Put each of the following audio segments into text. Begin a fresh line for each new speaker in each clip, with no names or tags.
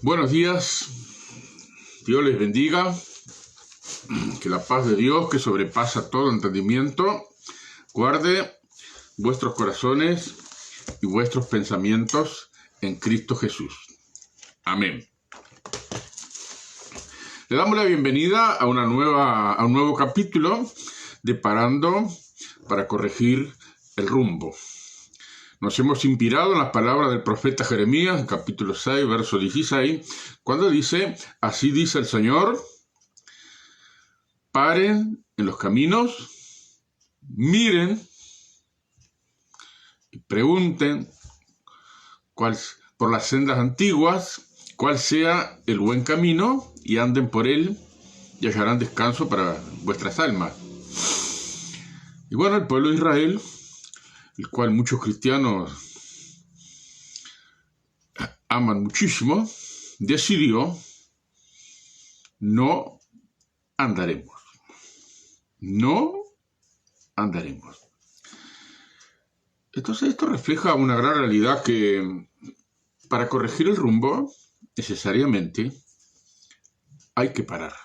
Buenos días, Dios les bendiga, que la paz de Dios, que sobrepasa todo entendimiento, guarde vuestros corazones y vuestros pensamientos en Cristo Jesús. Amén. Le damos la bienvenida a un nuevo capítulo de Parando para corregir el rumbo. Nos hemos inspirado en las palabras del profeta Jeremías, capítulo 6, verso 16, cuando dice: así dice el Señor, paren en los caminos, miren y pregunten por las sendas antiguas cuál sea el buen camino, y anden por él y hallarán descanso para vuestras almas. Y bueno, el pueblo de Israel, el cual muchos cristianos aman muchísimo, decidió: no andaremos. Entonces esto refleja una gran realidad, que para corregir el rumbo necesariamente hay que parar.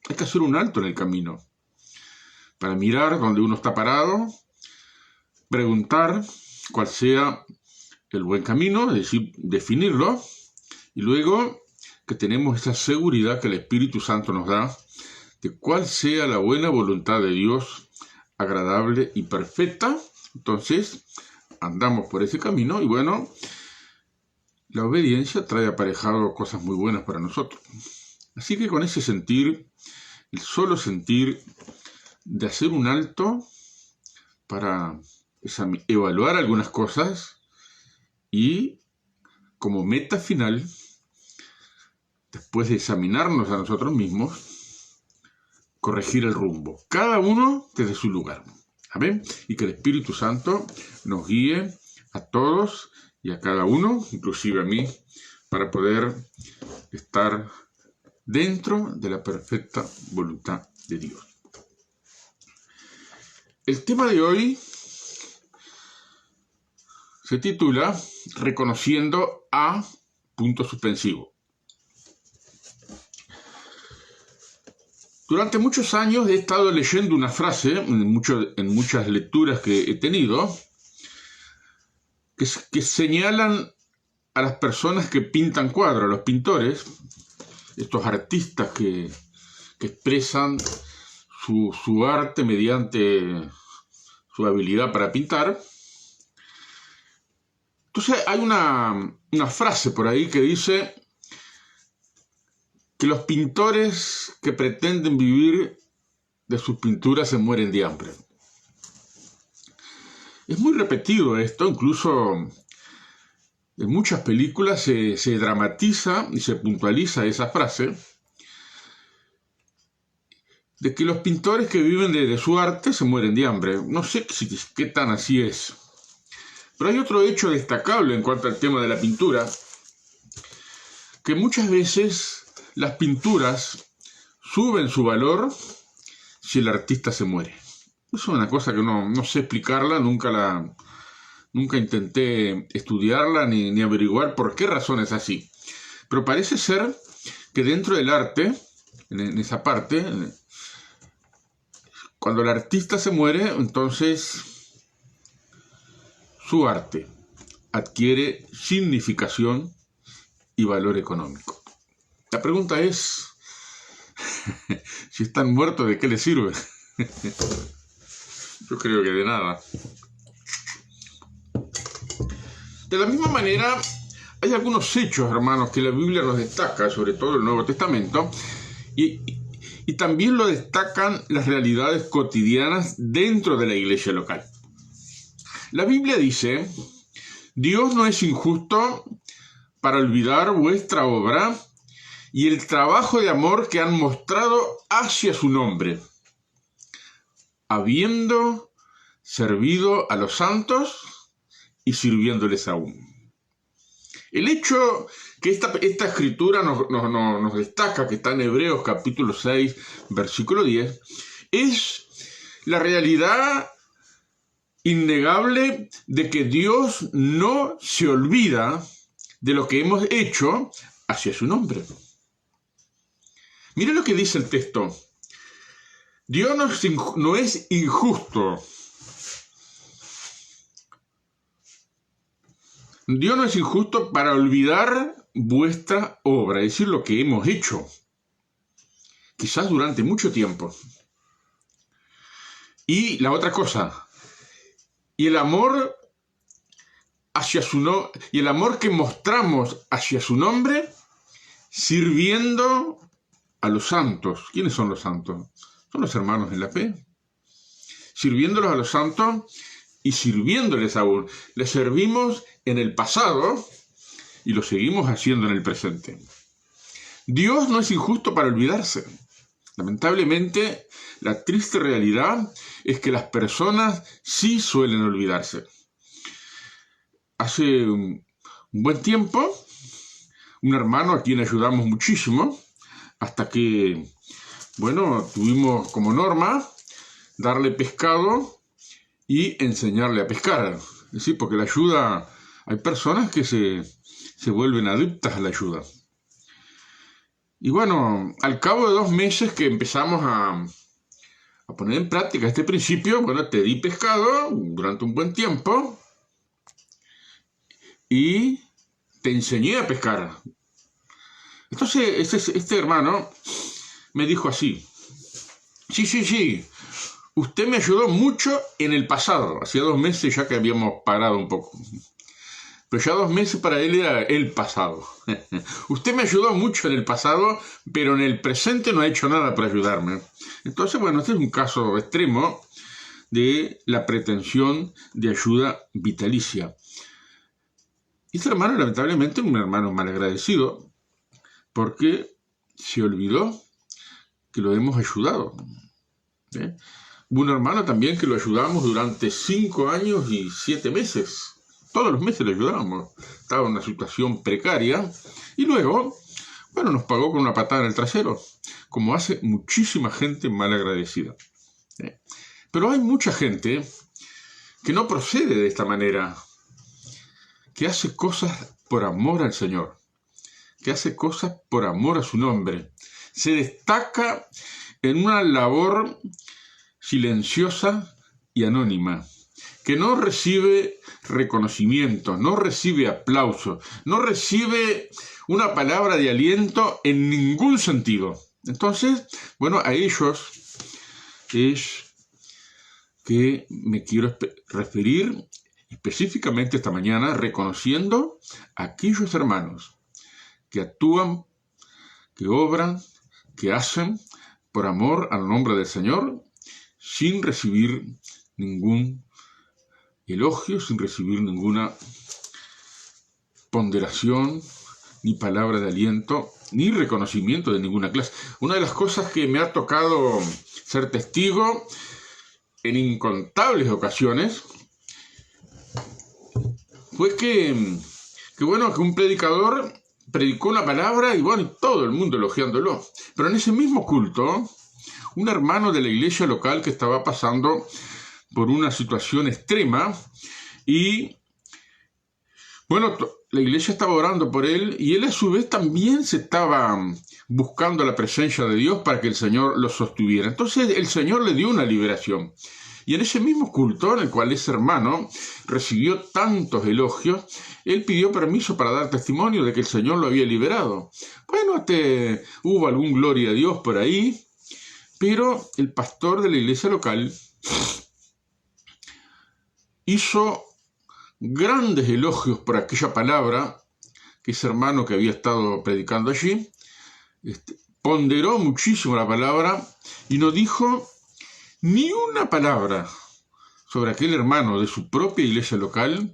Hay que hacer un alto en el camino para mirar donde uno está parado, preguntar cuál sea el buen camino, es decir, definirlo, y luego que tenemos esa seguridad que el Espíritu Santo nos da de cuál sea la buena voluntad de Dios, agradable y perfecta. Entonces andamos por ese camino y bueno, la obediencia trae aparejado cosas muy buenas para nosotros. Así que con ese sentir, el solo sentir de hacer un alto para evaluar algunas cosas y, como meta final, después de examinarnos a nosotros mismos, corregir el rumbo, cada uno desde su lugar. Amén. Y que el Espíritu Santo nos guíe a todos y a cada uno, inclusive a mí, para poder estar dentro de la perfecta voluntad de Dios. El tema de hoy se titula Reconociendo a ... Durante muchos años he estado leyendo una frase, en muchas lecturas que he tenido, que señalan a las personas que pintan cuadros, a los pintores, estos artistas que expresan su arte mediante su habilidad para pintar. Entonces hay una frase por ahí que dice que los pintores que pretenden vivir de sus pinturas se mueren de hambre. Es muy repetido esto, incluso en muchas películas se dramatiza y se puntualiza esa frase de que los pintores que viven de su arte se mueren de hambre. No sé qué tan así es. Pero hay otro hecho destacable en cuanto al tema de la pintura, que muchas veces las pinturas suben su valor si el artista se muere. Es una cosa que no sé explicarla, nunca intenté estudiarla ni averiguar por qué razón es así. Pero parece ser que dentro del arte, en esa parte, cuando el artista se muere, entonces su arte adquiere significación y valor económico. La pregunta es, si están muertos, ¿de qué les sirve? Yo creo que de nada. De la misma manera, hay algunos hechos, hermanos, que la Biblia nos destaca, sobre todo el Nuevo Testamento, y también lo destacan las realidades cotidianas dentro de la iglesia local. La Biblia dice: Dios no es injusto para olvidar vuestra obra y el trabajo de amor que han mostrado hacia su nombre, habiendo servido a los santos y sirviéndoles aún. El hecho que esta escritura nos destaca, que está en Hebreos capítulo 6, versículo 10, es la realidad innegable de que Dios no se olvida de lo que hemos hecho hacia su nombre. Mire lo que dice el texto. Dios no es injusto. Dios no es injusto para olvidar vuestra obra, es decir, lo que hemos hecho, quizás durante mucho tiempo. Y la otra cosa, y el amor y el amor que mostramos hacia su nombre, sirviendo a los santos. ¿Quiénes son los santos? Son los hermanos en la fe. Sirviéndolos a los santos y sirviéndoles aún. Les servimos en el pasado y lo seguimos haciendo en el presente. Dios no es injusto para olvidarse. Lamentablemente, la triste realidad es que las personas sí suelen olvidarse. Hace un buen tiempo, un hermano a quien ayudamos muchísimo, hasta que, tuvimos como norma darle pescado y enseñarle a pescar. Es decir, porque la ayuda, hay personas que se vuelven adictas a la ayuda. Y al cabo de 2 meses que empezamos a poner en práctica este principio, te di pescado durante un buen tiempo y te enseñé a pescar. Entonces este hermano me dijo así: sí, usted me ayudó mucho en el pasado. Hacía 2 meses ya que habíamos parado un poco. Pero ya 2 meses para él era el pasado. Usted me ayudó mucho en el pasado, pero en el presente no ha hecho nada para ayudarme. Entonces, este es un caso extremo de la pretensión de ayuda vitalicia. Y este hermano, lamentablemente, es un hermano malagradecido, porque se olvidó que lo hemos ayudado. Hubo un hermano también que lo ayudamos durante 5 años y 7 meses. Todos los meses le ayudábamos. Estaba en una situación precaria. Y luego, nos pagó con una patada en el trasero, como hace muchísima gente malagradecida. Pero hay mucha gente que no procede de esta manera, que hace cosas por amor al Señor, que hace cosas por amor a su nombre. Se destaca en una labor silenciosa y anónima, que no recibe reconocimiento, no recibe aplauso, no recibe una palabra de aliento en ningún sentido. Entonces, a ellos es que me quiero referir específicamente esta mañana, reconociendo a aquellos hermanos que actúan, que obran, que hacen por amor al nombre del Señor, sin recibir ningún elogio, sin recibir ninguna ponderación, ni palabra de aliento, ni reconocimiento de ninguna clase. Una de las cosas que me ha tocado ser testigo en incontables ocasiones fue que un predicador predicó una palabra y todo el mundo elogiándolo. Pero en ese mismo culto, un hermano de la iglesia local que estaba pasando por una situación extrema y la iglesia estaba orando por él y él a su vez también se estaba buscando la presencia de Dios para que el Señor lo sostuviera. Entonces el Señor le dio una liberación. Y en ese mismo culto, en el cual ese hermano recibió tantos elogios, él pidió permiso para dar testimonio de que el Señor lo había liberado. Hubo algún gloria a Dios por ahí, pero el pastor de la iglesia local hizo grandes elogios por aquella palabra que ese hermano que había estado predicando allí, ponderó muchísimo la palabra y no dijo ni una palabra sobre aquel hermano de su propia iglesia local,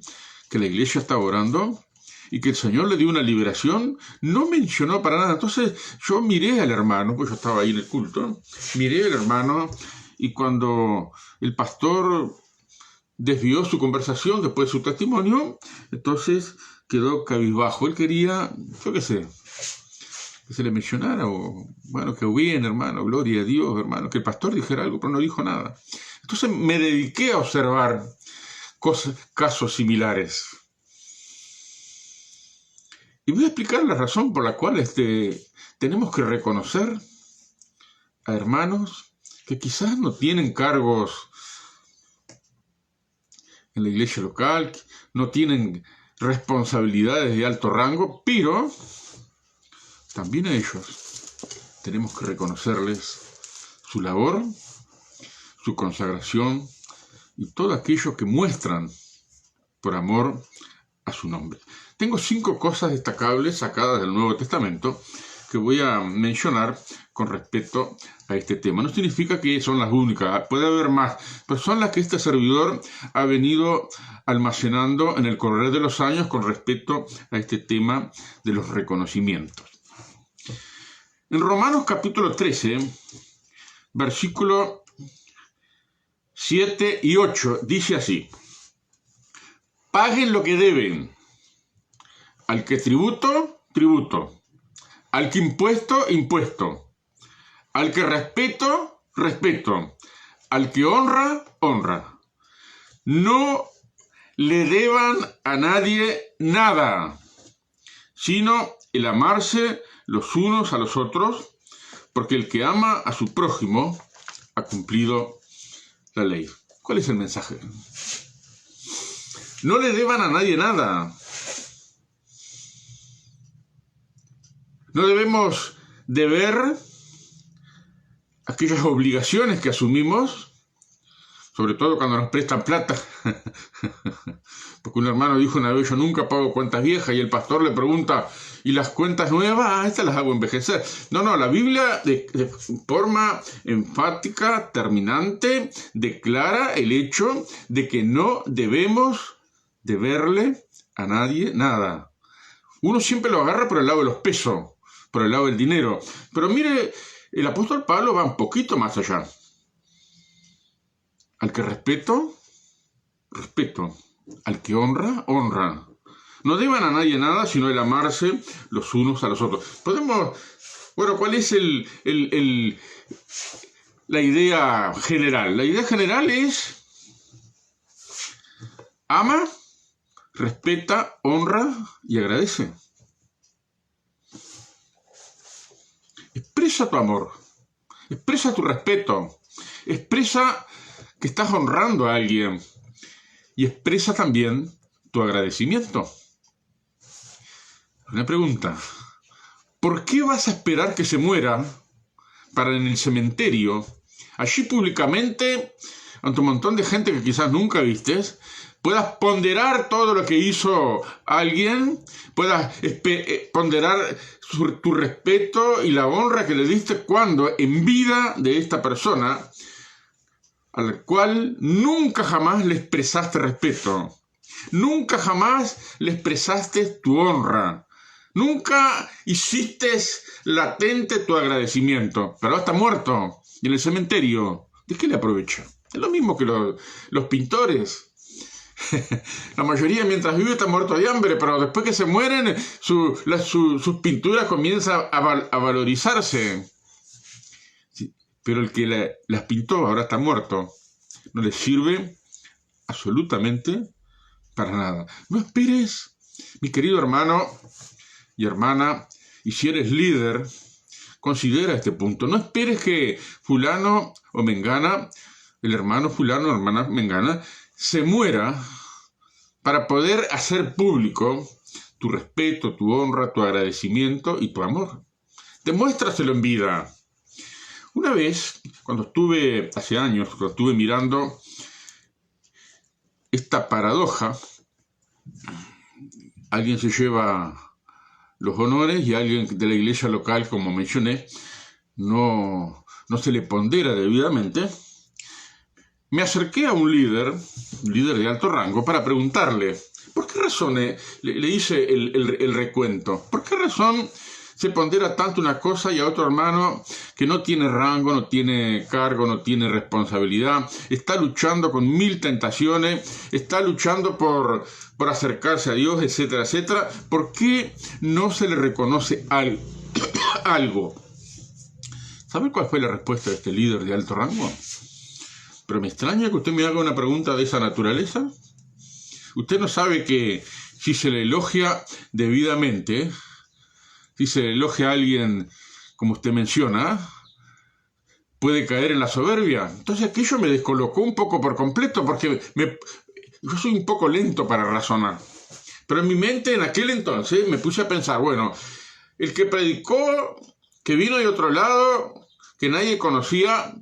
que la iglesia estaba orando, y que el Señor le dio una liberación. No mencionó para nada. Entonces yo miré al hermano, pues yo estaba ahí en el culto, miré al hermano, y cuando el pastor desvió su conversación después de su testimonio, entonces quedó cabizbajo. Él quería, que se le mencionara, que bien, hermano, gloria a Dios, hermano, que el pastor dijera algo, pero no dijo nada. Entonces me dediqué a observar casos similares. Y voy a explicar la razón por la cual tenemos que reconocer a hermanos que quizás no tienen cargos en la iglesia local, no tienen responsabilidades de alto rango, pero también a ellos tenemos que reconocerles su labor, su consagración y todo aquello que muestran por amor a su nombre. Tengo 5 cosas destacables sacadas del Nuevo Testamento que voy a mencionar con respecto a este tema. No significa que son las únicas, puede haber más, pero son las que este servidor ha venido almacenando en el correr de los años con respecto a este tema de los reconocimientos. En Romanos capítulo 13, versículo 7 y 8, dice así: paguen lo que deben, al que tributo, tributo, al que impuesto, impuesto, al que respeto, respeto, al que honra, honra. No le deban a nadie nada, sino el amarse los unos a los otros, porque el que ama a su prójimo ha cumplido la ley. ¿Cuál es el mensaje? No le deban a nadie nada. No debemos deber aquellas obligaciones que asumimos, sobre todo cuando nos prestan plata. Porque un hermano dijo una vez: yo nunca pago cuentas viejas, y el pastor le pregunta: ¿y las cuentas nuevas? Estas las hago envejecer. No, la Biblia de forma enfática, terminante, declara el hecho de que no debemos deberle a nadie nada. Uno siempre lo agarra por el lado de los pesos, por el lado del dinero. Pero mire, el apóstol Pablo va un poquito más allá. Al que respeto, respeto. Al que honra, honra. No deban a nadie nada, sino el amarse los unos a los otros. ¿Cuál es la idea general? La idea general es: ama, respeta, honra y agradece. Expresa tu amor, expresa tu respeto, expresa que estás honrando a alguien y expresa también tu agradecimiento. Una pregunta: ¿por qué vas a esperar que se muera para en el cementerio, allí públicamente, ante un montón de gente que quizás nunca vistes, puedas ponderar todo lo que hizo alguien, puedas ponderar tu respeto y la honra que le diste cuando en vida de esta persona, a la cual nunca jamás le expresaste respeto, nunca jamás le expresaste tu honra, nunca hiciste latente tu agradecimiento, pero está muerto y en el cementerio? ¿De qué le aprovecha? Es lo mismo que los pintores. La mayoría mientras vive está muerto de hambre, pero después que se mueren sus pinturas comienzan a valorizarse. Sí, pero el que las pintó ahora está muerto. No le sirve absolutamente para nada. No esperes, mi querido hermano y hermana, y si eres líder, considera este punto. No esperes que fulano o mengana, el hermano fulano o hermana mengana, se muera para poder hacer público tu respeto, tu honra, tu agradecimiento y tu amor. Demuéstraselo en vida. Una vez, hace años, cuando estuve mirando esta paradoja, alguien se lleva los honores y alguien de la iglesia local, como mencioné, no se le pondera debidamente. Me acerqué a un líder de alto rango, para preguntarle: ¿por qué razón le hice el recuento? ¿Por qué razón se pondera tanto una cosa y a otro hermano que no tiene rango, no tiene cargo, no tiene responsabilidad, está luchando con 1000 tentaciones, está luchando por acercarse a Dios, etcétera, etcétera? ¿Por qué no se le reconoce algo? ¿Sabe cuál fue la respuesta de este líder de alto rango? Pero me extraña que usted me haga una pregunta de esa naturaleza. ¿Usted no sabe que si se le elogia debidamente, si se le elogia a alguien como usted menciona, puede caer en la soberbia. Entonces aquello me descolocó un poco por completo, porque yo soy un poco lento para razonar. Pero en mi mente en aquel entonces me puse a pensar, bueno, el que predicó, que vino de otro lado, que nadie conocía,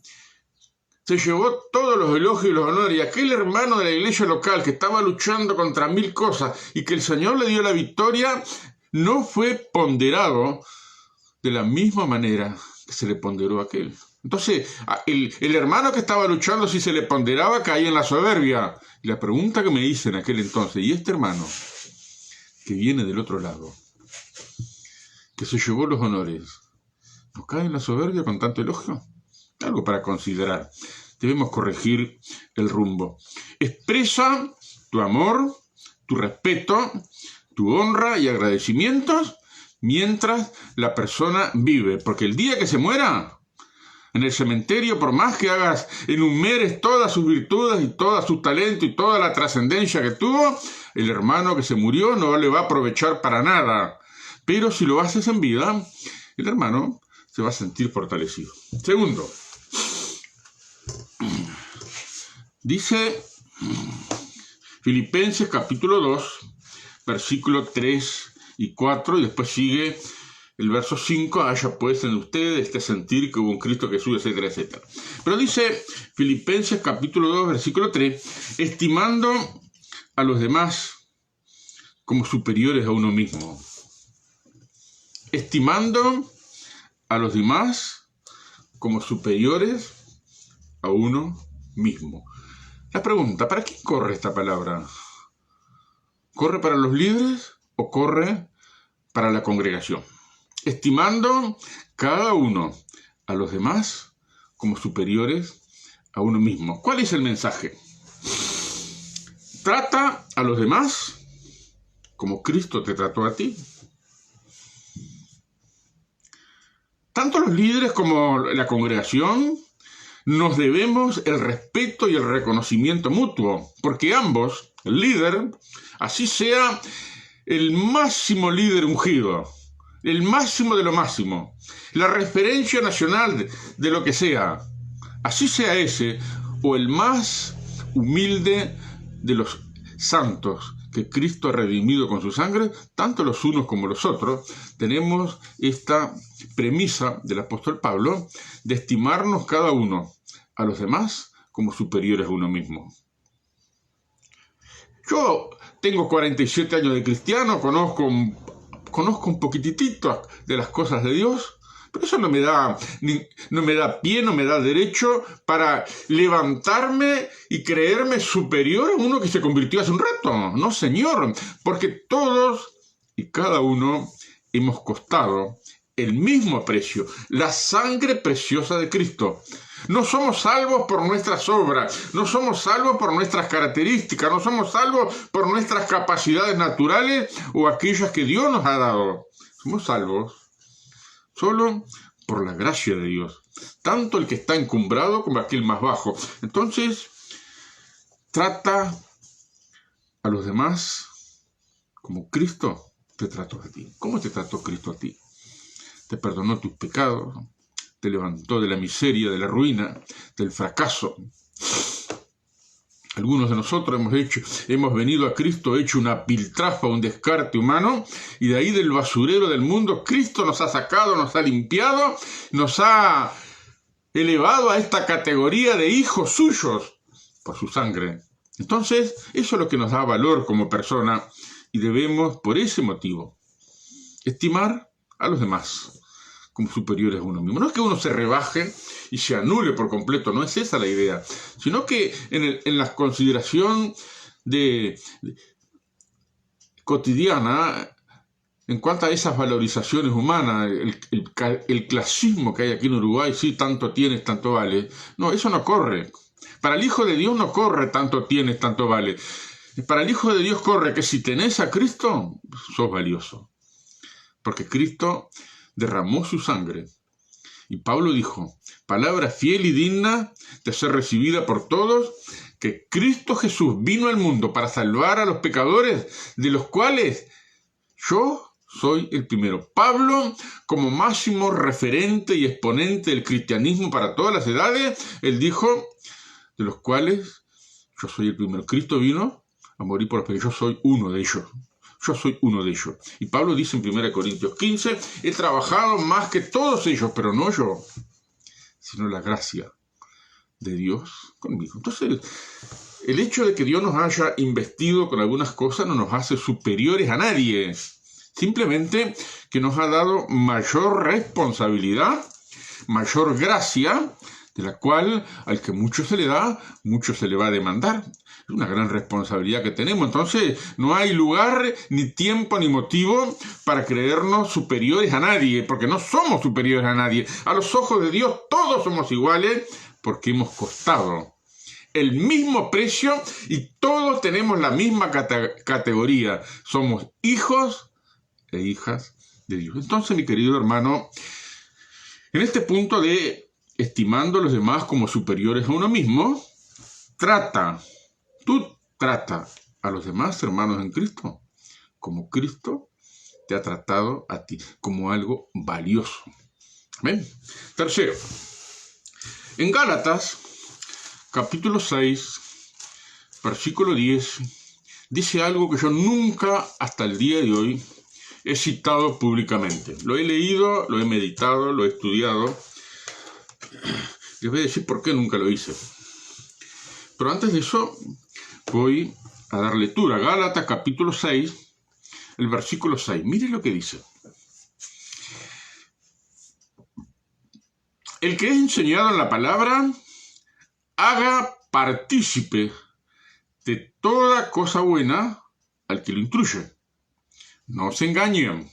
se llevó todos los elogios y los honores, y aquel hermano de la iglesia local que estaba luchando contra 1000 cosas y que el Señor le dio la victoria, no fue ponderado de la misma manera que se le ponderó a aquel. Entonces, el hermano que estaba luchando, si se le ponderaba, caía en la soberbia. Y la pregunta que me hice en aquel entonces, ¿y este hermano que viene del otro lado, que se llevó los honores, no cae en la soberbia con tanto elogio? Algo para considerar. Debemos corregir el rumbo. Expresa tu amor, tu respeto, tu honra y agradecimientos mientras la persona vive. Porque el día que se muera, en el cementerio, por más que hagas, enumeres todas sus virtudes y todos sus talentos y toda la trascendencia que tuvo, el hermano que se murió no le va a aprovechar para nada. Pero si lo haces en vida, el hermano se va a sentir fortalecido. Segundo, dice Filipenses capítulo 2, versículos 3 y 4, y después sigue el verso 5, haya pues en ustedes este sentir que hubo un Cristo Jesús, etcétera, etcétera. Pero dice Filipenses capítulo 2, versículo 3, estimando a los demás como superiores a uno mismo. Estimando a los demás como superiores a uno mismo. La pregunta, ¿para quién corre esta palabra? ¿Corre para los líderes o corre para la congregación? Estimando cada uno a los demás como superiores a uno mismo. ¿Cuál es el mensaje? Trata a los demás como Cristo te trató a ti. Tanto los líderes como la congregación nos debemos el respeto y el reconocimiento mutuo, porque ambos, el líder, así sea el máximo líder ungido, el máximo de lo máximo, la referencia nacional de lo que sea, así sea ese, o el más humilde de los santos que Cristo ha redimido con su sangre, tanto los unos como los otros, tenemos esta premisa del apóstol Pablo de estimarnos cada uno a los demás como superiores a uno mismo. Yo tengo 47 años de cristiano, conozco un poquitito de las cosas de Dios, pero eso no me da pie, no me da derecho para levantarme y creerme superior a uno que se convirtió hace un rato. No, señor, porque todos y cada uno hemos costado el mismo precio, la sangre preciosa de Cristo. No somos salvos por nuestras obras, no somos salvos por nuestras características, no somos salvos por nuestras capacidades naturales o aquellas que Dios nos ha dado. Somos salvos solo por la gracia de Dios, tanto el que está encumbrado como aquel más bajo. Entonces, trata a los demás como Cristo te trató a ti. ¿Cómo te trató Cristo a ti? Te perdonó tus pecados, te levantó de la miseria, de la ruina, del fracaso. Algunos de nosotros hemos venido a Cristo hecho una piltrafa, un descarte humano, y de ahí del basurero del mundo, Cristo nos ha sacado, nos ha limpiado, nos ha elevado a esta categoría de hijos suyos por su sangre. Entonces, eso es lo que nos da valor como persona, y debemos, por ese motivo, estimar a los demás como superiores a uno mismo. No es que uno se rebaje y se anule por completo, no es esa la idea, sino que en la consideración cotidiana, en cuanto a esas valorizaciones humanas, el clasismo que hay aquí en Uruguay, sí, tanto tienes, tanto vale, no, eso no corre. Para el Hijo de Dios no corre tanto tienes, tanto vale. Para el Hijo de Dios corre que si tenés a Cristo, sos valioso. Porque Cristo derramó su sangre Y Pablo dijo, palabra fiel y digna de ser recibida por todos, que Cristo Jesús vino al mundo para salvar a los pecadores, de los cuales yo soy el primero. Pablo, como máximo referente y exponente del cristianismo para todas las edades, él dijo, de los cuales yo soy el primero. Cristo vino a morir por los pecadores, yo soy uno de ellos. Yo soy uno de ellos. Y Pablo dice en 1 Corintios 15, he trabajado más que todos ellos, pero no yo, sino la gracia de Dios conmigo. Entonces, el hecho de que Dios nos haya investido con algunas cosas no nos hace superiores a nadie. Simplemente que nos ha dado mayor responsabilidad, mayor gracia, de la cual al que mucho se le da, mucho se le va a demandar. Es una gran responsabilidad que tenemos. Entonces, no hay lugar, ni tiempo, ni motivo para creernos superiores a nadie, porque no somos superiores a nadie. A los ojos de Dios todos somos iguales, porque hemos costado el mismo precio y todos tenemos la misma categoría. Somos hijos e hijas de Dios. Entonces, mi querido hermano, en este punto de estimando a los demás como superiores a uno mismo, tú trata a los demás hermanos en Cristo como Cristo te ha tratado a ti, como algo valioso. Amén. Tercero, en Gálatas, capítulo 6, versículo 10, dice algo que yo nunca hasta el día de hoy he citado públicamente. Lo he leído, lo he meditado, lo he estudiado. Les voy a decir por qué nunca lo hice. Pero antes de eso, voy a dar lectura. Gálatas capítulo 6, el versículo 6. Mire lo que dice. El que es enseñado en la palabra, haga partícipe de toda cosa buena al que lo instruye. No se engañen.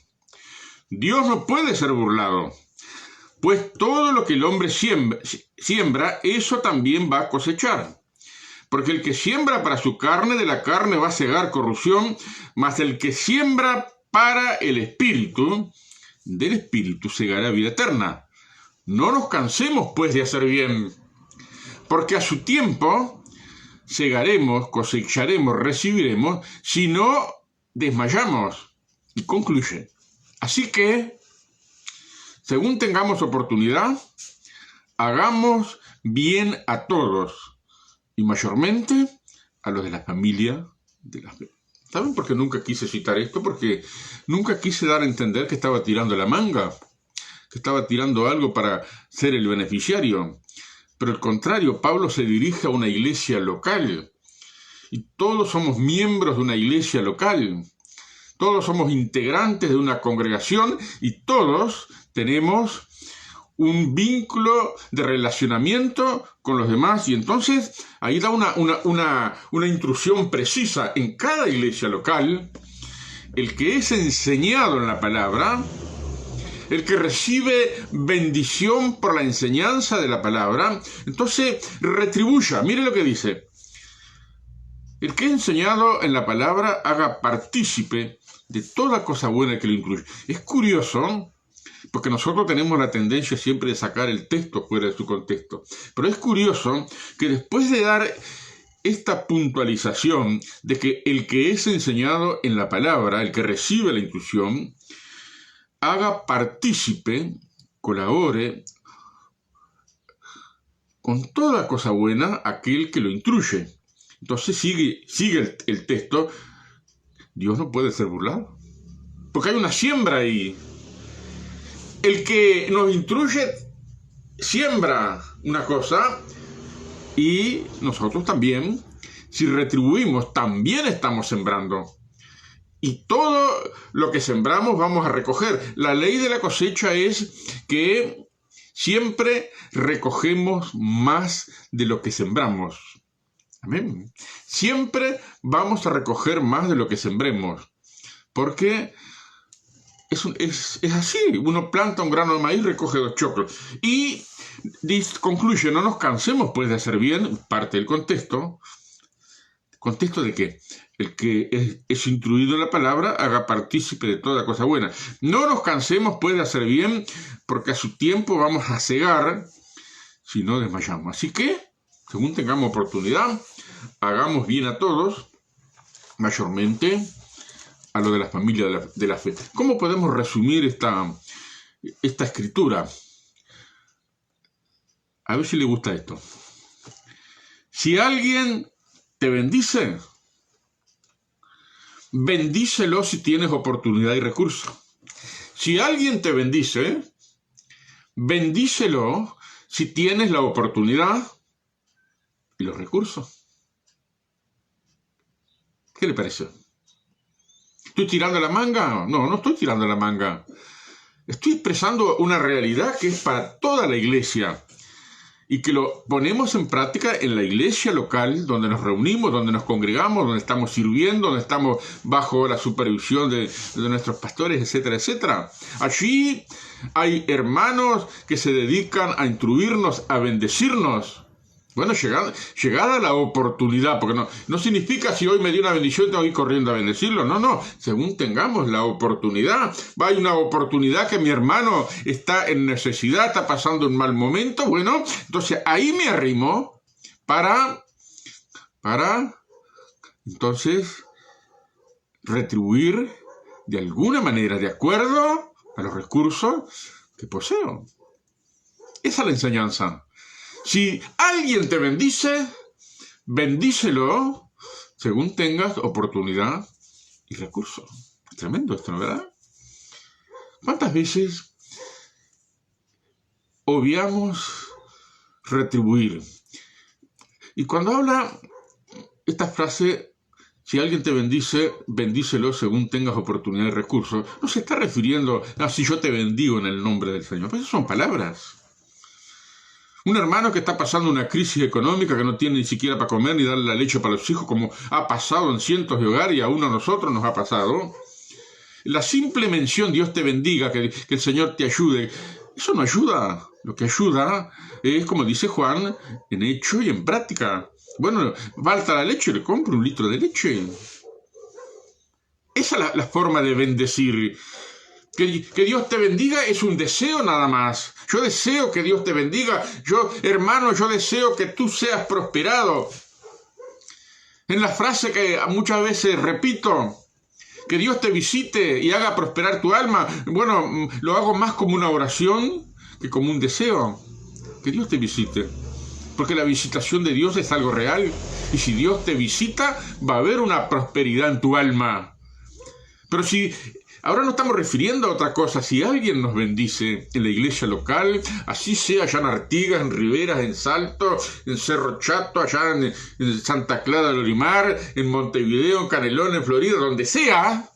Dios no puede ser burlado, pues todo lo que el hombre siembra, eso también va a cosechar. Porque el que siembra para su carne, de la carne va a segar corrupción, mas el que siembra para el Espíritu, del Espíritu segará vida eterna. No nos cansemos, pues, de hacer bien, porque a su tiempo segaremos, cosecharemos, recibiremos, si no desmayamos. Y concluye, así que, según tengamos oportunidad, hagamos bien a todos, y mayormente a los de la familia de la fe. ¿Saben por qué nunca quise citar esto? Porque nunca quise dar a entender que estaba tirando la manga, que estaba tirando algo para ser el beneficiario. Pero al contrario, Pablo se dirige a una iglesia local, y todos somos miembros de una iglesia local. Todos somos integrantes de una congregación y todos tenemos un vínculo de relacionamiento con los demás. Y entonces ahí da una instrucción precisa en cada iglesia local. El que es enseñado en la palabra, el que recibe bendición por la enseñanza de la palabra, entonces retribuya. Mire lo que dice. El que es enseñado en la palabra haga partícipe de toda cosa buena que lo incluye. Es curioso, porque nosotros tenemos la tendencia siempre de sacar el texto fuera de su contexto. Pero es curioso que después de dar esta puntualización de que el que es enseñado en la palabra, el que recibe la instrucción, haga partícipe, colabore con toda cosa buena aquel que lo instruye. Entonces sigue el texto. Dios no puede ser burlado, porque hay una siembra ahí. El que nos instruye siembra una cosa y nosotros también, si retribuimos, también estamos sembrando. Y todo lo que sembramos vamos a recoger. La ley de la cosecha es que siempre recogemos más de lo que sembramos. Amén. Siempre vamos a recoger más de lo que sembremos, porque es así. Uno planta un grano de maíz, recoge 2 choclos. Y concluye, no nos cansemos pues de hacer bien, parte del contexto, ¿Contexto de qué? El que es instruido en la palabra haga partícipe de toda cosa buena. No nos cansemos, puede hacer bien, porque a su tiempo vamos a cegar si no desmayamos. Así que, según tengamos oportunidad, hagamos bien a todos, mayormente a lo de la familia de la fe. ¿Cómo podemos resumir esta escritura? A ver si le gusta esto. Si alguien te bendice, bendícelo si tienes oportunidad y recurso. Si alguien te bendice, bendícelo si tienes la oportunidad y los recursos. ¿Qué le parece? ¿Estoy tirando la manga? No, no estoy tirando la manga. Estoy expresando una realidad que es para toda la iglesia y que lo ponemos en práctica en la iglesia local, donde nos reunimos, donde nos congregamos, donde estamos sirviendo, donde estamos bajo la supervisión de nuestros pastores, etcétera, etcétera. Allí hay hermanos que se dedican a instruirnos, a bendecirnos. Bueno, llegada la oportunidad, porque no significa si hoy me dio una bendición tengo que ir corriendo a bendecirlo, no, según tengamos la oportunidad. Hay una oportunidad que mi hermano está en necesidad, está pasando un mal momento, bueno, entonces ahí me arrimo para entonces retribuir de alguna manera, de acuerdo a los recursos que poseo. Esa es la enseñanza. Si alguien te bendice, bendícelo según tengas oportunidad y recursos. Tremendo esto, ¿no, verdad? ¿Cuántas veces obviamos retribuir? Y cuando habla esta frase, si alguien te bendice, bendícelo según tengas oportunidad y recursos, no se está refiriendo a si yo te bendigo en el nombre del Señor. Pues esas son palabras. Un hermano que está pasando una crisis económica, que no tiene ni siquiera para comer ni darle la leche para los hijos, como ha pasado en cientos de hogares y aún a nosotros nos ha pasado. La simple mención, Dios te bendiga, que el Señor te ayude, eso no ayuda. Lo que ayuda es, como dice Juan, en hecho y en práctica. Bueno, falta la leche, le compro 1 litro de leche. Esa es la forma de bendecir. Que Dios te bendiga es un deseo nada más. Yo deseo que Dios te bendiga. Hermano, yo deseo que tú seas prosperado. En la frase que muchas veces repito, que Dios te visite y haga prosperar tu alma, bueno, lo hago más como una oración que como un deseo. Que Dios te visite. Porque la visitación de Dios es algo real. Y si Dios te visita, va a haber una prosperidad en tu alma. Pero si ahora no estamos refiriendo a otra cosa, si alguien nos bendice en la iglesia local, así sea allá en Artigas, en Riberas, en Salto, en Cerro Chato, allá en Santa Clara del Olimar, en Montevideo, en Canelones, en Florida, donde sea,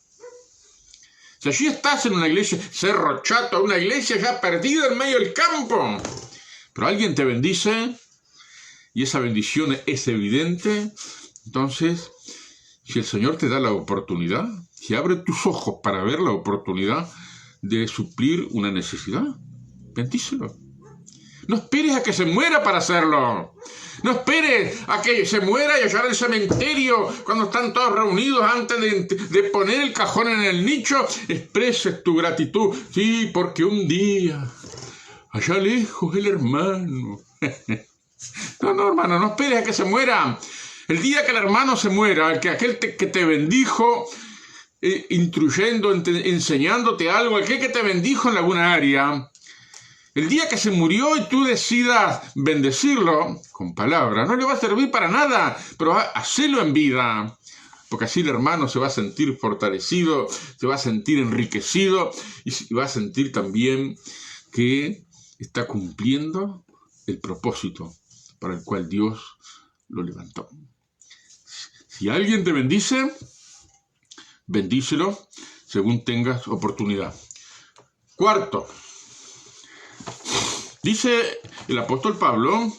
si allí estás en una iglesia, Cerro Chato, una iglesia ya perdida en medio del campo, pero alguien te bendice y esa bendición es evidente, entonces, si el Señor te da la oportunidad, si abre tus ojos para ver la oportunidad de suplir una necesidad, bendícelo. No esperes a que se muera para hacerlo. No esperes a que se muera y allá en el cementerio, cuando están todos reunidos antes de poner el cajón en el nicho, expreses tu gratitud. Sí, porque un día, allá lejos el hermano. No, hermano, no esperes a que se muera. El día que el hermano se muera, aquel que te bendijo, instruyendo, enseñándote algo, aquel que te bendijo en alguna área, el día que se murió y tú decidas bendecirlo con palabras, no le va a servir para nada, pero hacelo en vida, porque así el hermano se va a sentir fortalecido, se va a sentir enriquecido y va a sentir también que está cumpliendo el propósito para el cual Dios lo levantó. Si alguien te bendice, bendícelo según tengas oportunidad. Cuarto, dice el apóstol Pablo,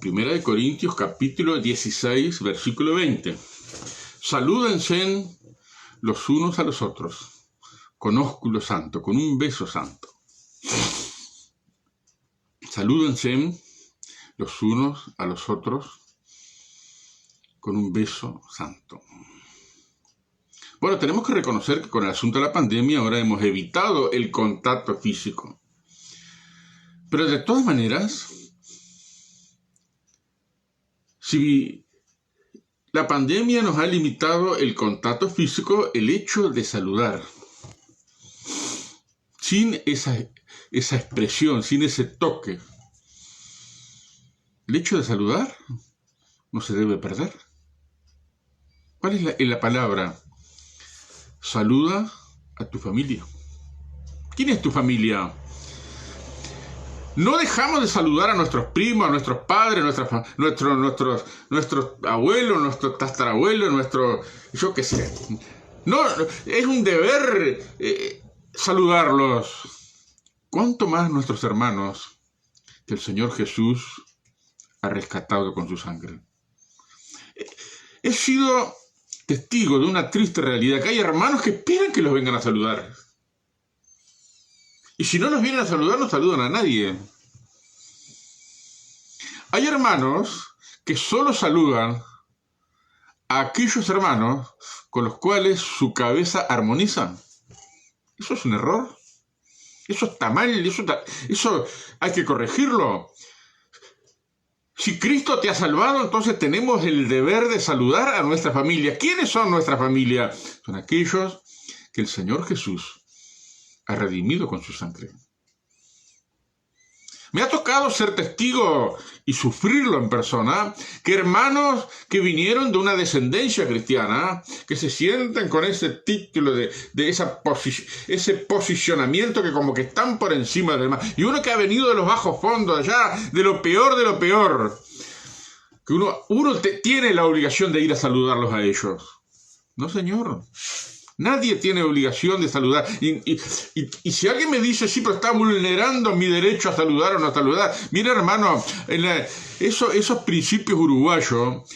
1 Corintios capítulo 16, versículo 20. Salúdense los unos a los otros con ósculo santo, con un beso santo. Salúdense los unos a los otros con un beso santo. Bueno, tenemos que reconocer que con el asunto de la pandemia ahora hemos evitado el contacto físico. Pero de todas maneras, si la pandemia nos ha limitado el contacto físico, el hecho de saludar, sin esa expresión, sin ese toque, el hecho de saludar no se debe perder. ¿Cuál es la palabra? Saluda a tu familia. ¿Quién es tu familia? No dejamos de saludar a nuestros primos, a nuestros padres, nuestros abuelos, nuestros tatarabuelos, yo qué sé. No, es un deber saludarlos. ¿Cuánto más nuestros hermanos que el Señor Jesús ha rescatado con su sangre? He sido testigo de una triste realidad, que hay hermanos que esperan que los vengan a saludar. Y si no los vienen a saludar, no saludan a nadie. Hay hermanos que solo saludan a aquellos hermanos con los cuales su cabeza armoniza. Eso es un error. Eso está mal. Eso hay que corregirlo. Si Cristo te ha salvado, entonces tenemos el deber de saludar a nuestra familia. ¿Quiénes son nuestra familia? Son aquellos que el Señor Jesús ha redimido con su sangre. Me ha tocado ser testigo y sufrirlo en persona, que hermanos que vinieron de una descendencia cristiana, que se sienten con ese título de ese posicionamiento que como que están por encima de los demás, y uno que ha venido de los bajos fondos, allá de lo peor, que uno tiene la obligación de ir a saludarlos a ellos. No, señor. Nadie tiene obligación de saludar. Y si alguien me dice, sí, pero está vulnerando mi derecho a saludar o no saludar. Mira, hermano, esos principios uruguayos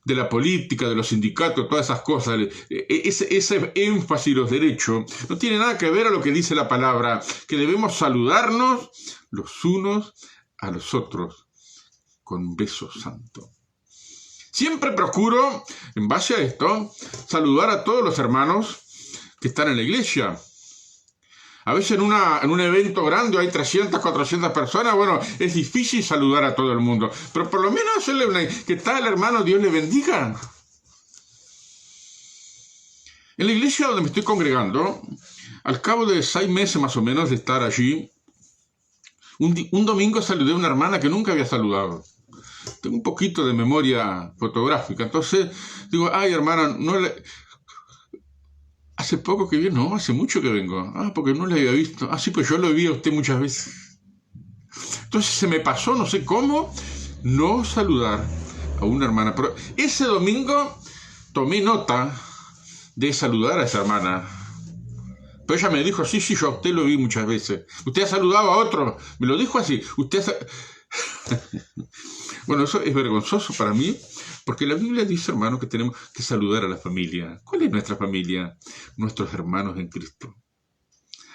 de la política, de los sindicatos, todas esas cosas, ese énfasis de los derechos, no tiene nada que ver a lo que dice la palabra, que debemos saludarnos los unos a los otros con un beso santo. Siempre procuro, en base a esto, saludar a todos los hermanos que están en la iglesia. A veces en un evento grande hay 300, 400 personas, bueno, es difícil saludar a todo el mundo, pero por lo menos hacerle que tal hermano, Dios le bendiga. En la iglesia donde me estoy congregando, al cabo de 6 meses más o menos de estar allí, un domingo saludé a una hermana que nunca había saludado. Tengo un poquito de memoria fotográfica, entonces digo, ay hermana, hace poco que vino, no, hace mucho que vengo. Porque no le había visto. Sí, pues yo lo vi a usted muchas veces. Entonces se me pasó, no sé cómo, no saludar a una hermana. Pero ese domingo tomé nota de saludar a esa hermana. Pero ella me dijo, sí, yo a usted lo vi muchas veces. Usted ha saludado a otro. Me lo dijo así. Bueno, eso es vergonzoso para mí, porque la Biblia dice, hermano, que tenemos que saludar a la familia. ¿Cuál es nuestra familia? Nuestros hermanos en Cristo.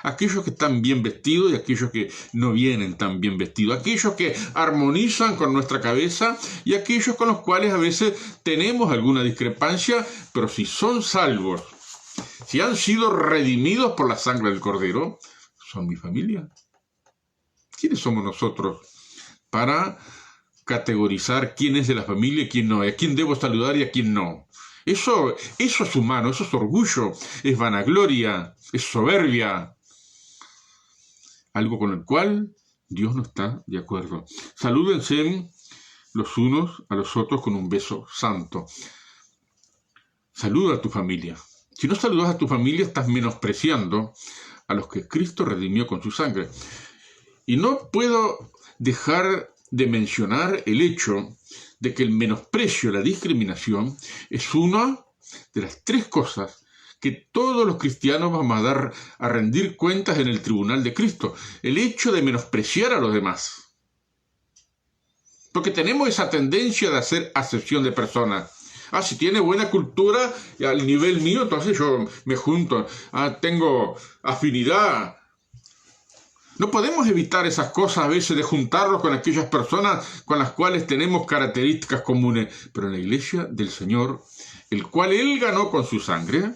Aquellos que están bien vestidos y aquellos que no vienen tan bien vestidos. Aquellos que armonizan con nuestra cabeza y aquellos con los cuales a veces tenemos alguna discrepancia, pero si son salvos, si han sido redimidos por la sangre del Cordero, son mi familia. ¿Quiénes somos nosotros para categorizar quién es de la familia y quién no, a quién debo saludar y a quién no? Eso es humano, eso es orgullo, es vanagloria, es soberbia, algo con el cual Dios no está de acuerdo. Salúdense los unos a los otros con un beso santo. Saluda a tu familia. Si no saludas a tu familia, estás menospreciando a los que Cristo redimió con su sangre. Y no puedo dejar de mencionar el hecho de que el menosprecio, la discriminación, es una de las 3 cosas que todos los cristianos vamos a rendir cuentas en el tribunal de Cristo. El hecho de menospreciar a los demás. Porque tenemos esa tendencia de hacer acepción de personas. Si tiene buena cultura al nivel mío, entonces yo me junto. Tengo afinidad. No podemos evitar esas cosas a veces de juntarnos con aquellas personas con las cuales tenemos características comunes. Pero en la iglesia del Señor, el cual Él ganó con su sangre,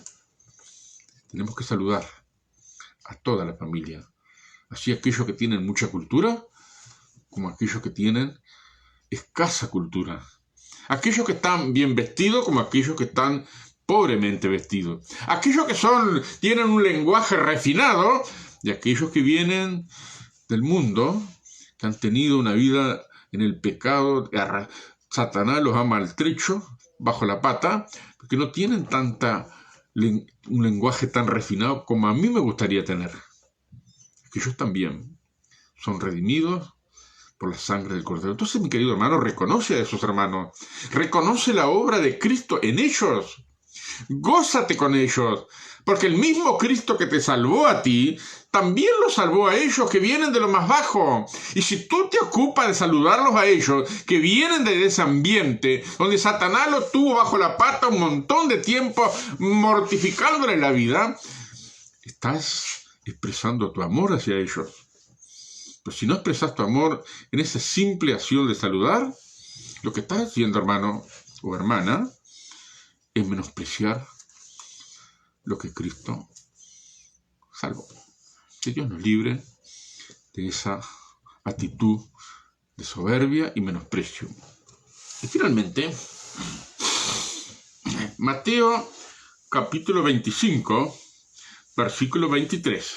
tenemos que saludar a toda la familia. Así aquellos que tienen mucha cultura, como aquellos que tienen escasa cultura. Aquellos que están bien vestidos, como aquellos que están pobremente vestidos. Aquellos que tienen un lenguaje refinado, y aquellos que vienen del mundo, que han tenido una vida en el pecado, Satanás los ha maltrecho bajo la pata, porque no tienen un lenguaje tan refinado como a mí me gustaría tener. Aquellos también son redimidos por la sangre del Cordero. Entonces, mi querido hermano, reconoce a esos hermanos, reconoce la obra de Cristo en ellos, gózate con ellos, porque el mismo Cristo que te salvó a ti, también los salvó a ellos que vienen de lo más bajo. Y si tú te ocupas de saludarlos a ellos, que vienen de ese ambiente, donde Satanás los tuvo bajo la pata un montón de tiempo, mortificándole la vida, estás expresando tu amor hacia ellos. Pero si no expresas tu amor en esa simple acción de saludar, lo que estás haciendo, hermano o hermana, es menospreciar lo que Cristo salvó. Que Dios nos libre de esa actitud de soberbia y menosprecio. Y finalmente, Mateo capítulo 25, versículo 23.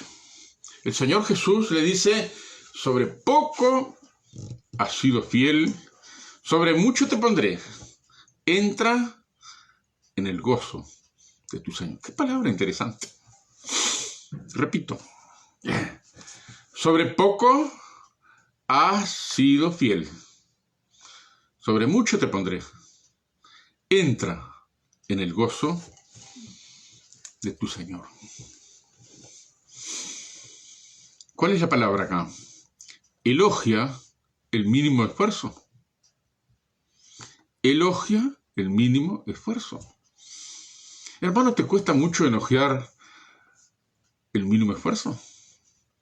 El Señor Jesús le dice: sobre poco has sido fiel, sobre mucho te pondré. Entra en el gozo de tu Señor. Qué palabra interesante. Repito. Sobre poco has sido fiel, sobre mucho te pondré. Entra en el gozo de tu Señor. ¿Cuál es la palabra acá? Elogia el mínimo esfuerzo. Elogia el mínimo esfuerzo. Hermano, ¿te cuesta mucho elogiar el mínimo esfuerzo?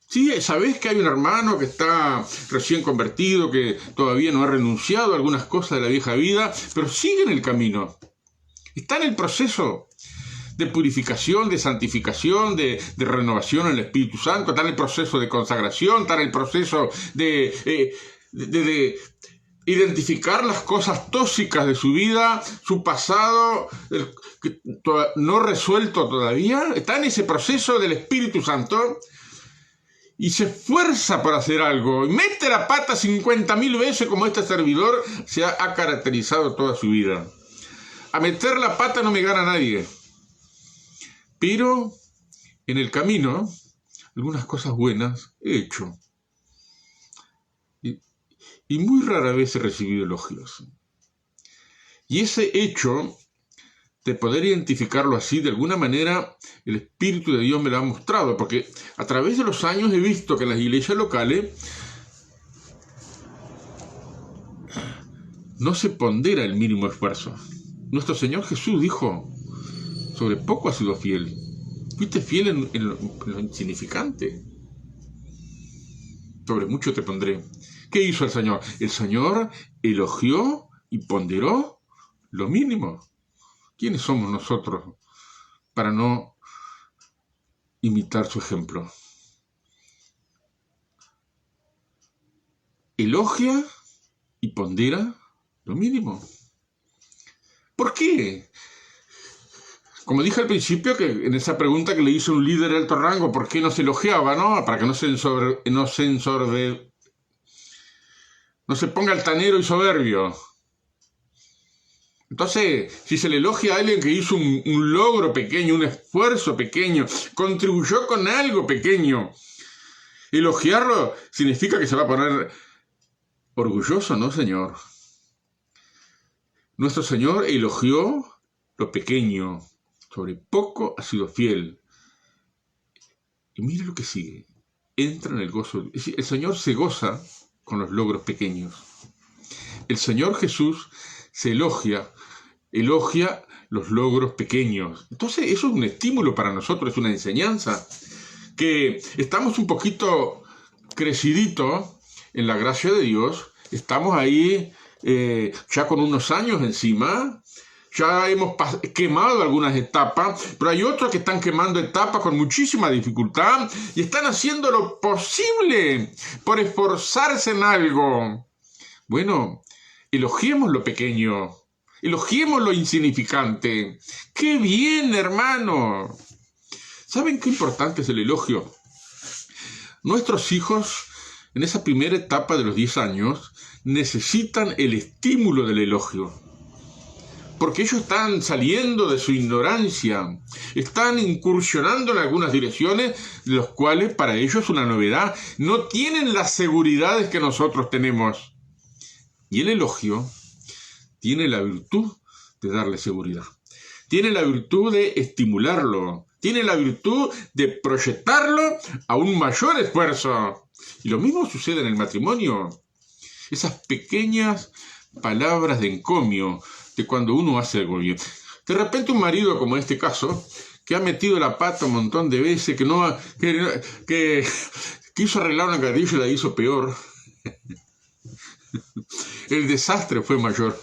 Sí, sabés que hay un hermano que está recién convertido, que todavía no ha renunciado a algunas cosas de la vieja vida, pero sigue en el camino. Está en el proceso de purificación, de santificación, de renovación en el Espíritu Santo, está en el proceso de consagración, está en el proceso de identificar las cosas tóxicas de su vida, su pasado no resuelto todavía, está en ese proceso del Espíritu Santo y se esfuerza por hacer algo y mete la pata 50.000 veces como este servidor se ha caracterizado toda su vida. A meter la pata no me gana nadie, pero en el camino algunas cosas buenas he hecho. Y muy rara vez he recibido elogios. Y ese hecho de poder identificarlo así, de alguna manera, el Espíritu de Dios me lo ha mostrado, porque a través de los años he visto que en las iglesias locales no se pondera el mínimo esfuerzo. Nuestro Señor Jesús dijo: sobre poco has sido fiel. Fuiste fiel en lo insignificante. Sobre mucho te pondré. ¿Qué hizo el Señor? El Señor elogió y ponderó lo mínimo. ¿Quiénes somos nosotros para no imitar su ejemplo? Elogia y pondera lo mínimo. ¿Por qué? Como dije al principio, que en esa pregunta que le hizo un líder de alto rango, ¿por qué no se elogiaba, no? Para que no se ponga altanero y soberbio. Entonces, si se le elogia a alguien que hizo un logro pequeño, un esfuerzo pequeño, contribuyó con algo pequeño, elogiarlo significa que se va a poner orgulloso, ¿no, Señor? Nuestro Señor elogió lo pequeño, sobre poco ha sido fiel. Y mira lo que sigue, entra en el gozo. Es decir, el Señor se goza con los logros pequeños. El Señor Jesús se elogia los logros pequeños. Entonces eso es un estímulo para nosotros, es una enseñanza, que estamos un poquito crecidito en la gracia de Dios, estamos ahí ya con unos años encima, ya hemos quemado algunas etapas, pero hay otros que están quemando etapas con muchísima dificultad y están haciendo lo posible por esforzarse en algo. Bueno, elogiemos lo pequeño, elogiemos lo insignificante. ¡Qué bien, hermano! ¿Saben qué importante es el elogio? Nuestros hijos, en esa primera etapa de los 10 años, necesitan el estímulo del elogio. Porque ellos están saliendo de su ignorancia, están incursionando en algunas direcciones, los cuales para ellos es una novedad. No tienen las seguridades que nosotros tenemos. Y el elogio tiene la virtud de darle seguridad. Tiene la virtud de estimularlo. Tiene la virtud de proyectarlo a un mayor esfuerzo. Y lo mismo sucede en el matrimonio. Esas pequeñas palabras de encomio de cuando uno hace algo bien. De repente un marido, como en este caso, que ha metido la pata un montón de veces, que quiso arreglar una carrilla y la hizo peor. El desastre fue mayor.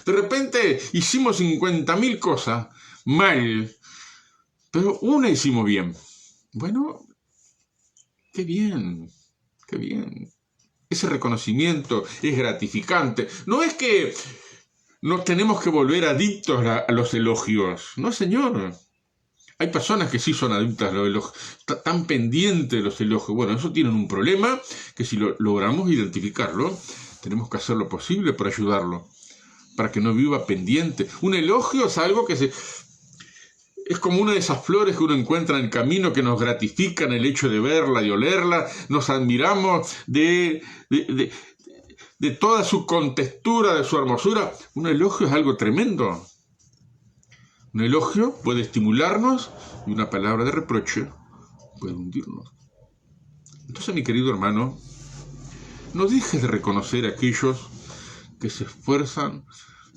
De repente hicimos 50.000 cosas mal, pero una hicimos bien. Bueno, qué bien, qué bien. Ese reconocimiento es gratificante. No es que nos tenemos que volver adictos a los elogios. No, señor. Hay personas que sí son adictas a los elogios, tan pendientes de los elogios. Bueno, eso tienen un problema que si logramos identificarlo, tenemos que hacer lo posible para ayudarlo, para que no viva pendiente. Un elogio es algo que es como una de esas flores que uno encuentra en el camino que nos gratifican el hecho de verla y olerla. Nos admiramos de toda su contextura, de su hermosura. Un elogio es algo tremendo. Un elogio puede estimularnos y una palabra de reproche puede hundirnos. Entonces, mi querido hermano, no dejes de reconocer a aquellos que se esfuerzan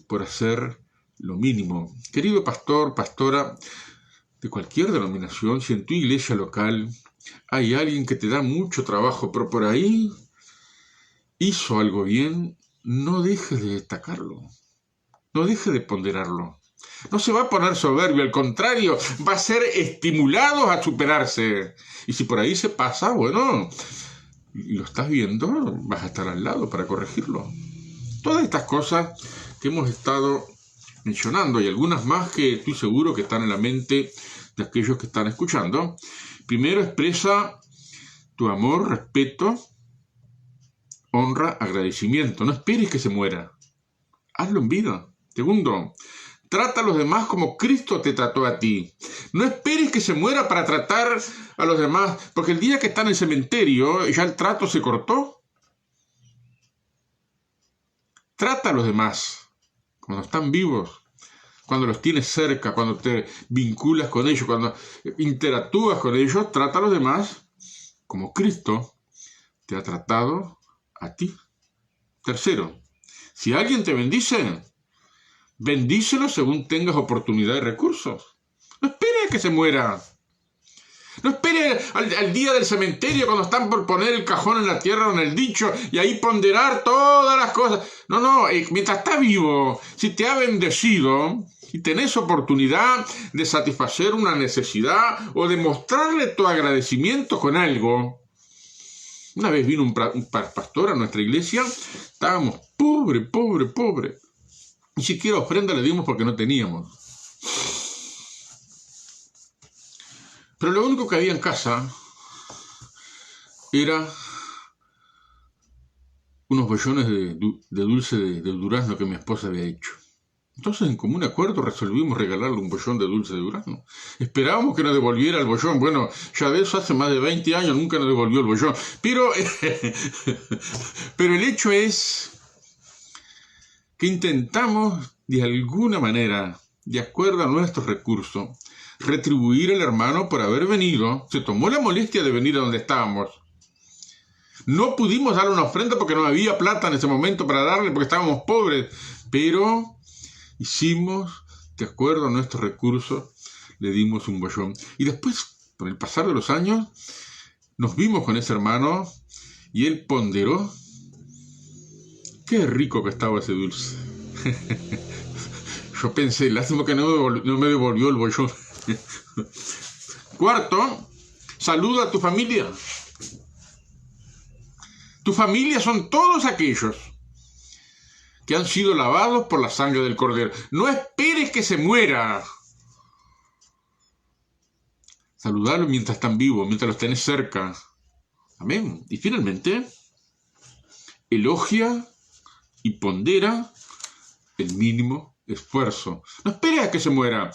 por hacer lo mínimo. Querido pastor, pastora de cualquier denominación, si en tu iglesia local hay alguien que te da mucho trabajo, pero por ahí hizo algo bien, no dejes de destacarlo, no dejes de ponderarlo. No se va a poner soberbio, al contrario, va a ser estimulado a superarse. Y si por ahí se pasa, bueno, y lo estás viendo, vas a estar al lado para corregirlo. Todas estas cosas que hemos estado mencionando y algunas más que estoy seguro que están en la mente de aquellos que están escuchando. Primero, expresa tu amor, respeto, honra, agradecimiento. No esperes que se muera. Hazlo en vida. Segundo, trata a los demás como Cristo te trató a ti. No esperes que se muera para tratar a los demás, porque el día que está en el cementerio ya el trato se cortó. Trata a los demás cuando están vivos, cuando los tienes cerca, cuando te vinculas con ellos, cuando interactúas con ellos. Trata a los demás como Cristo te ha tratado a ti. Tercero, si alguien te bendice, bendícelo según tengas oportunidad y recursos. No esperes a que se muera. No esperes al día del cementerio cuando están por poner el cajón en la tierra o en el dicho y ahí ponderar todas las cosas. No, mientras estás vivo, si te ha bendecido y tenés oportunidad de satisfacer una necesidad o de mostrarle tu agradecimiento con algo. Una vez vino un pastor a nuestra iglesia, estábamos pobre. Ni siquiera ofrenda le dimos porque no teníamos. Pero lo único que había en casa era unos bollones de dulce de durazno que mi esposa había hecho. Entonces, en común acuerdo, resolvimos regalarle un bollón de dulce de durazno. Esperábamos que nos devolviera el bollón. Bueno, ya de eso hace más de 20 años nunca nos devolvió el bollón. Pero el hecho es que intentamos, de alguna manera, de acuerdo a nuestros recursos, retribuir al hermano por haber venido. Se tomó la molestia de venir a donde estábamos. No pudimos darle una ofrenda porque no había plata en ese momento para darle, porque estábamos pobres, pero hicimos, de acuerdo a nuestros recursos, le dimos un bollón. Y después, con el pasar de los años, nos vimos con ese hermano y él ponderó. Qué rico que estaba ese dulce. Yo pensé, lástima que no me devolvió el bollón. Cuarto, saluda a tu familia. Tu familia son todos aquellos que han sido lavados por la sangre del Cordero. No esperes que se muera. Saludalo mientras están vivos, mientras los tenés cerca. Amén. Y finalmente, elogia y pondera el mínimo esfuerzo. No esperes a que se muera.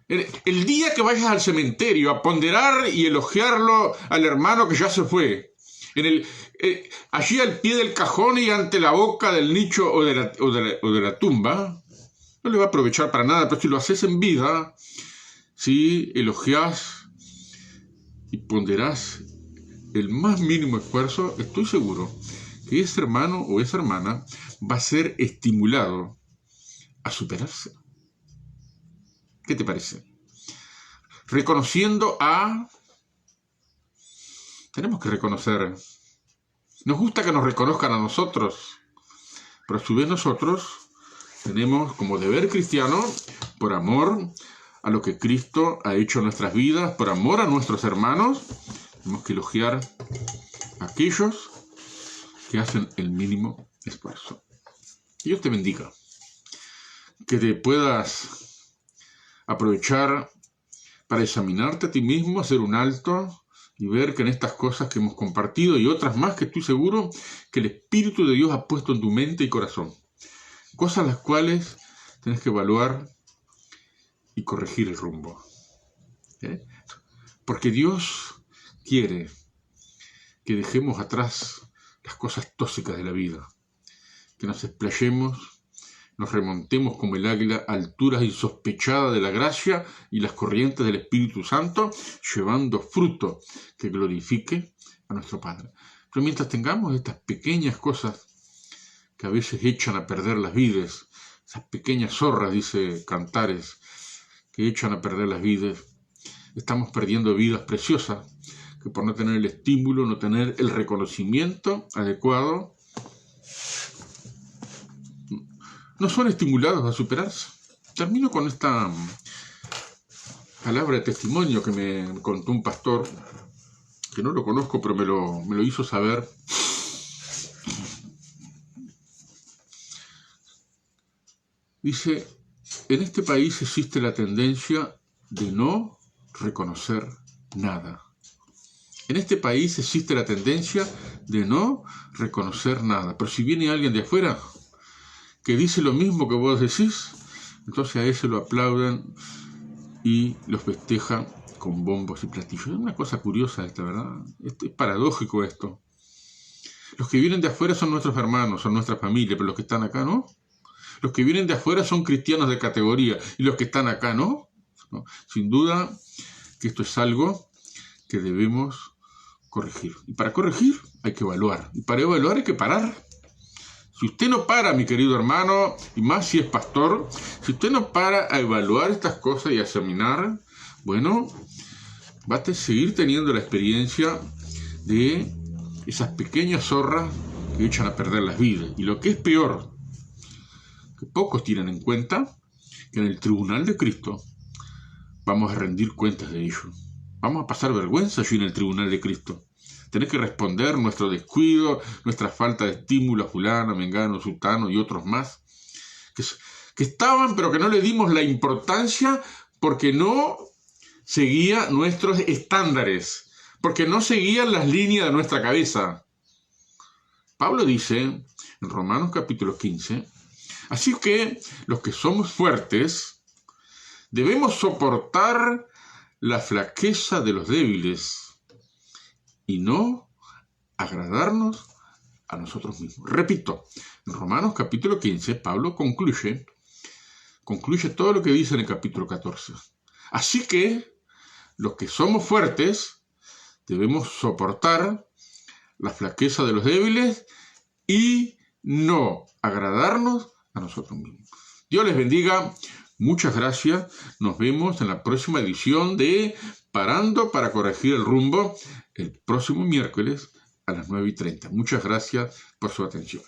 El día que vayas al cementerio a ponderar y elogiarlo al hermano que ya se fue, allí al pie del cajón y ante la boca del nicho o de la tumba, no le va a aprovechar para nada, pero si lo haces en vida, si elogiás y ponderás el más mínimo esfuerzo, estoy seguro que ese hermano o esa hermana va a ser estimulado a superarse. ¿Qué te parece? Tenemos que reconocer. Nos gusta que nos reconozcan a nosotros, pero a su vez nosotros tenemos como deber cristiano, por amor a lo que Cristo ha hecho en nuestras vidas, por amor a nuestros hermanos, tenemos que elogiar a aquellos que hacen el mínimo esfuerzo. Dios te bendiga. Que te puedas aprovechar para examinarte a ti mismo, hacer un alto y ver que en estas cosas que hemos compartido y otras más que estoy seguro que el Espíritu de Dios ha puesto en tu mente y corazón. Cosas las cuales tienes que evaluar y corregir el rumbo. Porque Dios quiere que dejemos atrás las cosas tóxicas de la vida, que nos explayemos, nos remontemos como el águila a alturas insospechadas de la gracia y las corrientes del Espíritu Santo, llevando fruto que glorifique a nuestro Padre. Pero mientras tengamos estas pequeñas cosas que a veces echan a perder las vidas, esas pequeñas zorras, dice Cantares, que echan a perder las vidas, estamos perdiendo vidas preciosas, que por no tener el estímulo, no tener el reconocimiento adecuado, no son estimulados a superarse. Termino con esta palabra de testimonio que me contó un pastor, que no lo conozco, pero me lo hizo saber. Dice, en este país existe la tendencia de no reconocer nada. En este país existe la tendencia de no reconocer nada. Pero si viene alguien de afuera que dice lo mismo que vos decís, entonces a ese lo aplauden y lo festejan con bombos y platillos. Es una cosa curiosa esta, ¿verdad? Es paradójico esto. Los que vienen de afuera son nuestros hermanos, son nuestra familia, pero los que están acá no. Los que vienen de afuera son cristianos de categoría y los que están acá no. Sin duda que esto es algo que debemos corregir. Y para corregir hay que evaluar. Y para evaluar hay que parar. Si usted no para, mi querido hermano, y más si es pastor, si usted no para a evaluar estas cosas y a examinar, bueno, va a seguir teniendo la experiencia de esas pequeñas zorras que echan a perder las vidas. Y lo que es peor, que pocos tienen en cuenta, que en el tribunal de Cristo vamos a rendir cuentas de ello. Vamos a pasar vergüenza allí en el tribunal de Cristo. Tener que responder nuestro descuido, nuestra falta de estímulo a fulano, mengano, sutano y otros más, que estaban pero que no le dimos la importancia porque no seguía nuestros estándares, porque no seguían las líneas de nuestra cabeza. Pablo dice en Romanos capítulo 15, así que los que somos fuertes debemos soportar la flaqueza de los débiles y no agradarnos a nosotros mismos. Repito, en Romanos capítulo 15, Pablo concluye todo lo que dice en el capítulo 14. Así que los que somos fuertes debemos soportar la flaqueza de los débiles y no agradarnos a nosotros mismos. Dios les bendiga. Muchas gracias. Nos vemos en la próxima edición de Parando para corregir el rumbo. el próximo miércoles a las 9:30. Muchas gracias por su atención.